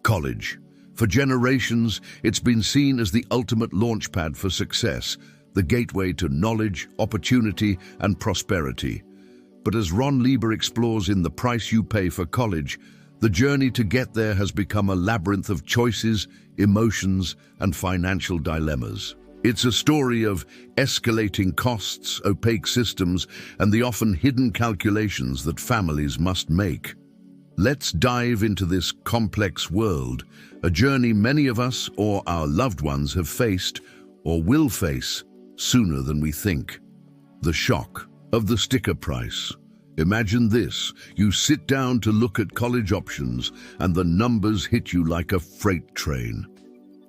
College. For generations, it's been seen as the ultimate launchpad for success, the gateway to knowledge, opportunity, and prosperity. But as Ron Lieber explores in The Price You Pay for College, the journey to get there has become a labyrinth of choices, emotions, and financial dilemmas. It's a story of escalating costs, opaque systems, and the often hidden calculations that families must make. Let's dive into this complex world, a journey many of us or our loved ones have faced or will face sooner than we think. The shock of the sticker price. Imagine this: you sit down to look at college options and the numbers hit you like a freight train.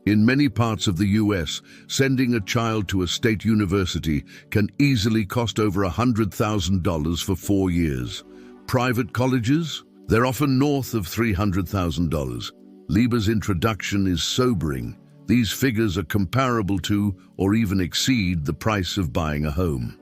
In many parts of the US, sending a child to a state university can easily cost over $100,000 for 4 years. Private colleges? They're often north of $300,000. Lieber's introduction is sobering. These figures are comparable to, or even exceed, the price of buying a home.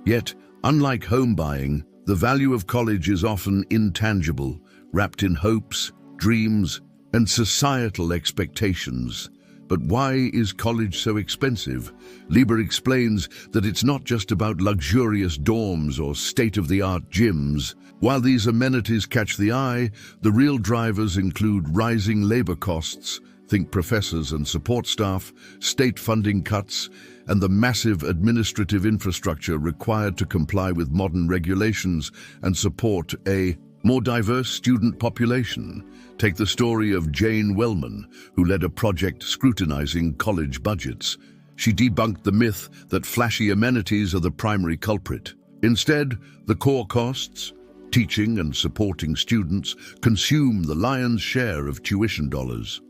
Yet, unlike home buying, the value of college is often intangible, wrapped in hopes, dreams, and societal expectations. But why is college so expensive? Lieber explains that it's not just about luxurious dorms or state-of-the-art gyms. While these amenities catch the eye, the real drivers include rising labor costs, think professors and support staff, state funding cuts, and the massive administrative infrastructure required to comply with modern regulations and support a more diverse student population. Take the story of Jane Wellman, who led a project scrutinizing college budgets. She debunked the myth that flashy amenities are the primary culprit. Instead, the core costs, teaching and supporting students, consume the lion's share of tuition dollars.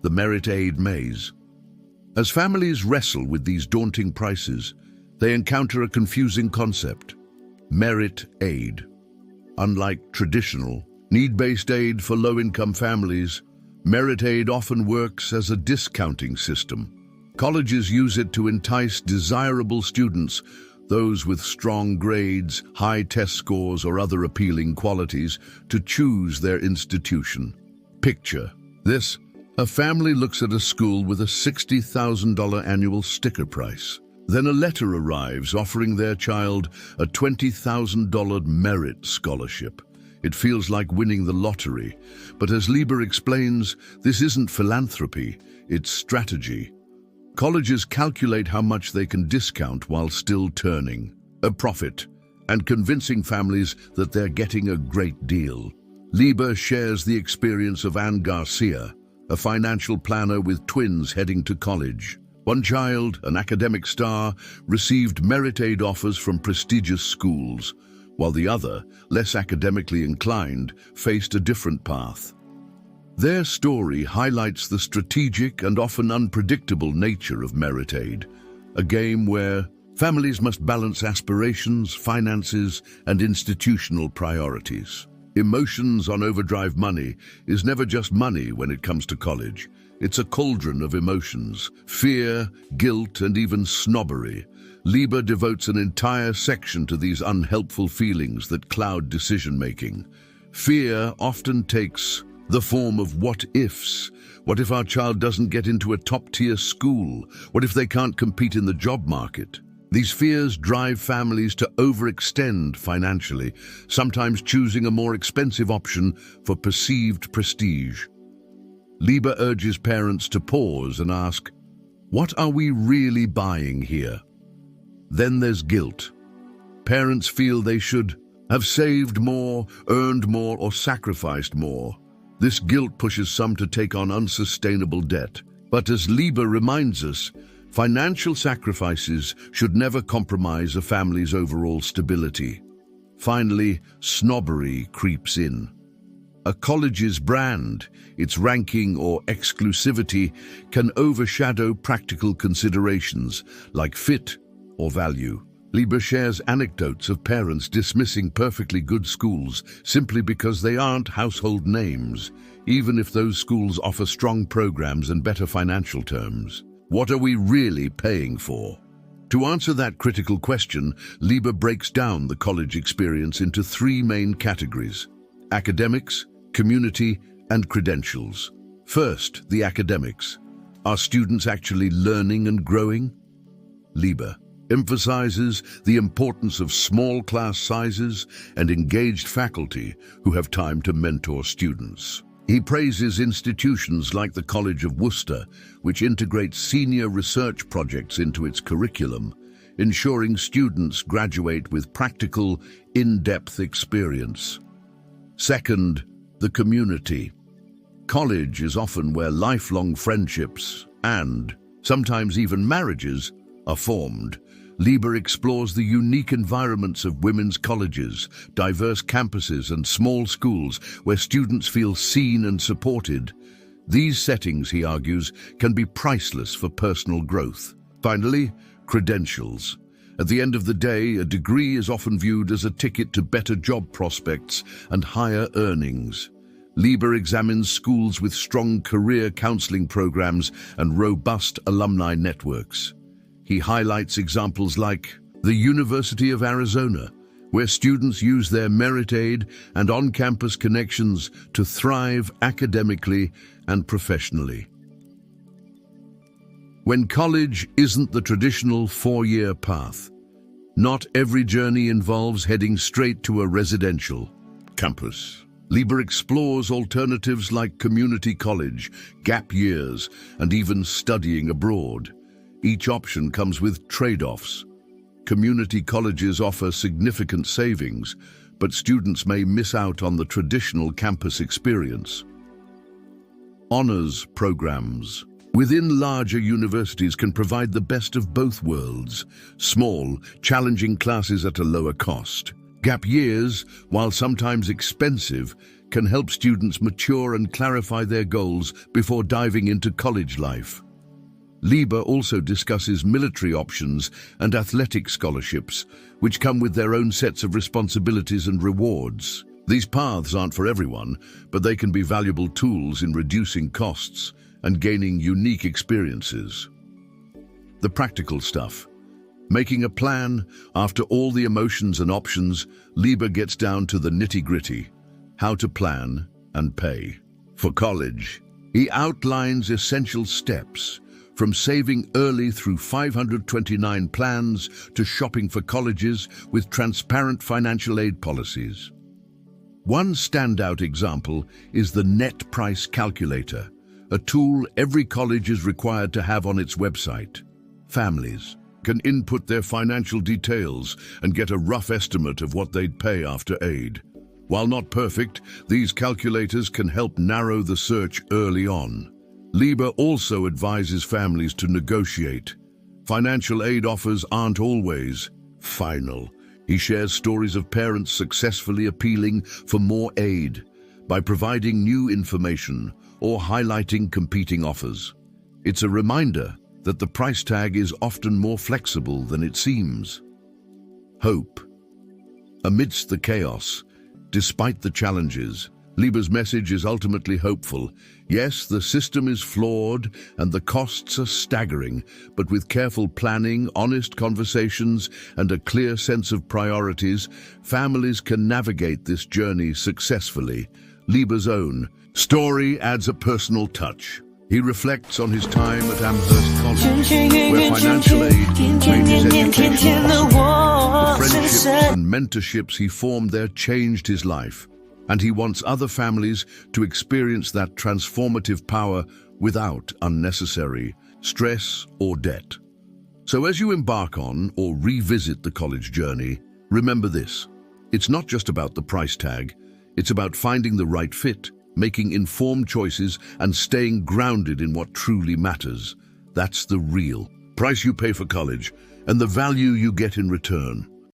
The merit aid maze. As families wrestle with these daunting prices, they encounter a confusing concept: merit aid. Unlike traditional, need-based aid for low-income families, merit aid often works as a discounting system. Colleges use it to entice desirable students, those with strong grades, high test scores, or other appealing qualities, to choose their institution. Picture this: a family looks at a school with a $60,000 annual sticker price. Then a letter arrives offering their child a $20,000 merit scholarship. It feels like winning the lottery. But as Lieber explains, this isn't philanthropy, it's strategy. Colleges calculate how much they can discount while still turning a profit and convincing families that they're getting a great deal. Lieber shares the experience of Ann Garcia, a financial planner with twins heading to college. One child, an academic star, received merit aid offers from prestigious schools, while the other, less academically inclined, faced a different path. Their story highlights the strategic and often unpredictable nature of merit aid, a game where families must balance aspirations, finances, and institutional priorities. Emotions on overdrive money is never just money when it comes to college. It's a cauldron of emotions: fear, guilt, and even snobbery. Lieber devotes an entire section to these unhelpful feelings that cloud decision-making. Fear often takes the form of what-ifs. What if our child doesn't get into a top-tier school? What if they can't compete in the job market? These fears drive families to overextend financially, sometimes choosing a more expensive option for perceived prestige. Lieber urges parents to pause and ask, what are we really buying here? Then there's guilt. Parents feel they should have saved more, earned more, or sacrificed more. This guilt pushes some to take on unsustainable debt. But as Lieber reminds us, financial sacrifices should never compromise a family's overall stability. Finally, snobbery creeps in. A college's brand, its ranking or exclusivity, can overshadow practical considerations like fit or value. Lieber shares anecdotes of parents dismissing perfectly good schools simply because they aren't household names, even if those schools offer strong programs and better financial terms. What are we really paying for? To answer that critical question, Lieber breaks down the college experience into three main categories: academics, community, and credentials. First, the academics. Are students actually learning and growing? Lieber emphasizes the importance of small class sizes and engaged faculty who have time to mentor students. He praises institutions like the College of Worcester, which integrates senior research projects into its curriculum, ensuring students graduate with practical, in-depth experience. Second, the community. College is often where lifelong friendships and sometimes even marriages are formed. Lieber explores the unique environments of women's colleges, diverse campuses and small schools where students feel seen and supported. These settings, he argues, can be priceless for personal growth. Finally, credentials. At the end of the day, a degree is often viewed as a ticket to better job prospects and higher earnings. Lieber examines schools with strong career counseling programs and robust alumni networks. He highlights examples like the University of Arizona, where students use their merit aid and on-campus connections to thrive academically and professionally. When college isn't the traditional four-year path, not every journey involves heading straight to a residential campus. Lieber explores alternatives like community college, gap years, and even studying abroad. Each option comes with trade-offs. Community colleges offer significant savings, but students may miss out on the traditional campus experience. Honors programs within larger universities can provide the best of both worlds. Small, challenging classes at a lower cost. Gap years, while sometimes expensive, can help students mature and clarify their goals before diving into college life. Lieber also discusses military options and athletic scholarships, which come with their own sets of responsibilities and rewards. These paths aren't for everyone, but they can be valuable tools in reducing costs and gaining unique experiences. The practical stuff. Making a plan, after all the emotions and options, Lieber gets down to the nitty-gritty, how to plan and pay. For college, he outlines essential steps, from saving early through 529 plans to shopping for colleges with transparent financial aid policies. One standout example is the Net Price Calculator, a tool every college is required to have on its website. Families can input their financial details and get a rough estimate of what they'd pay after aid. While not perfect, these calculators can help narrow the search early on. Lieber also advises families to negotiate. Financial aid offers aren't always final. He shares stories of parents successfully appealing for more aid by providing new information or highlighting competing offers. It's a reminder that the price tag is often more flexible than it seems. Hope. Amidst the chaos, despite the challenges, Lieber's message is ultimately hopeful. Yes, the system is flawed and the costs are staggering, but with careful planning, honest conversations, and a clear sense of priorities, families can navigate this journey successfully. Lieber's own story adds a personal touch. He reflects on his time at Amherst College, where financial aid made his education possible. The friendships and mentorships he formed there changed his life, and he wants other families to experience that transformative power without unnecessary stress or debt. So as you embark on or revisit the college journey, remember this: it's not just about the price tag, it's about finding the right fit, making informed choices, and staying grounded in what truly matters. That's the real price you pay for college and the value you get in return.